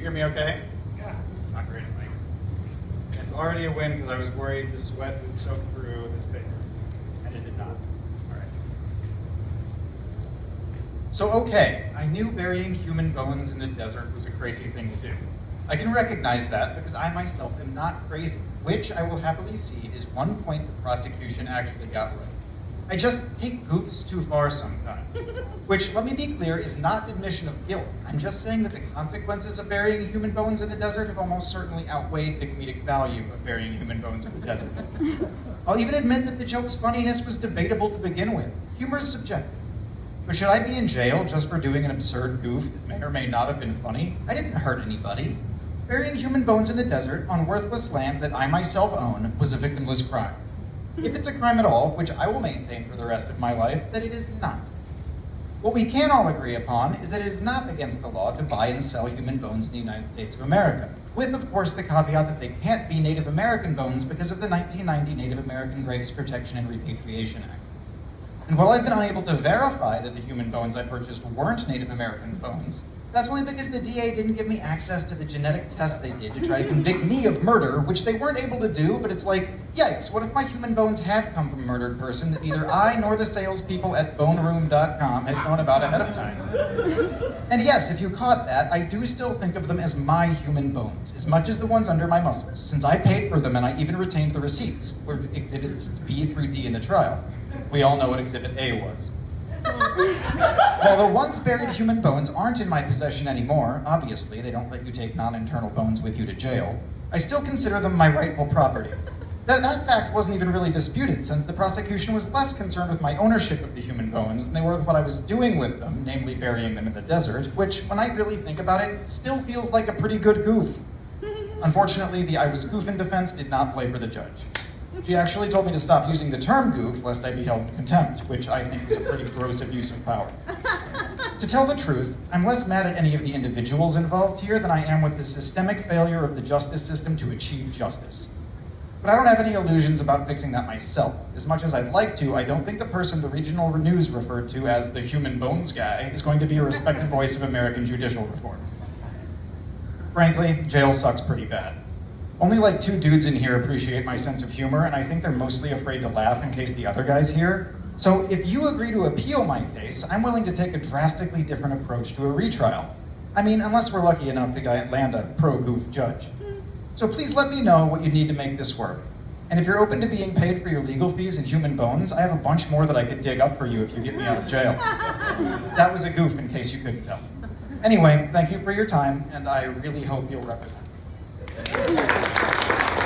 hear me okay? Yeah. Not great, thanks. It's already a win because I was worried the sweat would soak through this paper, and it did not. All right. So, okay, I knew burying human bones in the desert was a crazy thing to do. I can recognize that because I myself am not crazy, which I will happily see is one point the prosecution actually got right. I just take goofs too far sometimes, which, let me be clear, is not admission of guilt. I'm just saying that the consequences of burying human bones in the desert have almost certainly outweighed the comedic value of burying human bones in the desert. I'll even admit that the joke's funniness was debatable to begin with. Humor is subjective. But should I be in jail just for doing an absurd goof that may or may not have been funny? I didn't hurt anybody. Burying human bones in the desert on worthless land that I myself own was a victimless crime. If it's a crime at all, which I will maintain for the rest of my life, that it is not. What we can all agree upon is that it is not against the law to buy and sell human bones in the United States of America, with, of course, the caveat that they can't be Native American bones because of the 1990 Native American Graves Protection and Repatriation Act. And while I've been unable to verify that the human bones I purchased weren't Native American bones, that's only because the DA didn't give me access to the genetic test they did to try to convict me of murder, which they weren't able to do, but it's like, yikes, what if my human bones had come from a murdered person that neither I nor the salespeople at boneroom.com had known about ahead of time? And yes, if you caught that, I do still think of them as my human bones, as much as the ones under my muscles, since I paid for them and I even retained the receipts, were exhibits B through D in the trial. We all know what exhibit A was. While the once buried human bones aren't in my possession anymore, obviously they don't let you take non-internal bones with you to jail, I still consider them my rightful property. That fact wasn't even really disputed, since the prosecution was less concerned with my ownership of the human bones than they were with what I was doing with them, namely burying them in the desert, which, when I really think about it, still feels like a pretty good goof. Unfortunately, the I was goofing defense did not play for the judge. She actually told me to stop using the term goof lest I be held in contempt, which I think is a pretty gross abuse of power. To tell the truth, I'm less mad at any of the individuals involved here than I am with the systemic failure of the justice system to achieve justice. But I don't have any illusions about fixing that myself. As much as I'd like to, I don't think the person the regional news referred to as the human bones guy is going to be a respected voice of American judicial reform. Frankly, jail sucks pretty bad. Only like 2 dudes in here appreciate my sense of humor, and I think they're mostly afraid to laugh in case the other guy's here. So if you agree to appeal my case, I'm willing to take a drastically different approach to a retrial. I mean, unless we're lucky enough to land a pro-goof judge. So please let me know what you need to make this work. And if you're open to being paid for your legal fees and human bones, I have a bunch more that I could dig up for you if you get me out of jail. That was a goof in case you couldn't tell. Anyway, thank you for your time, and I really hope you'll represent me.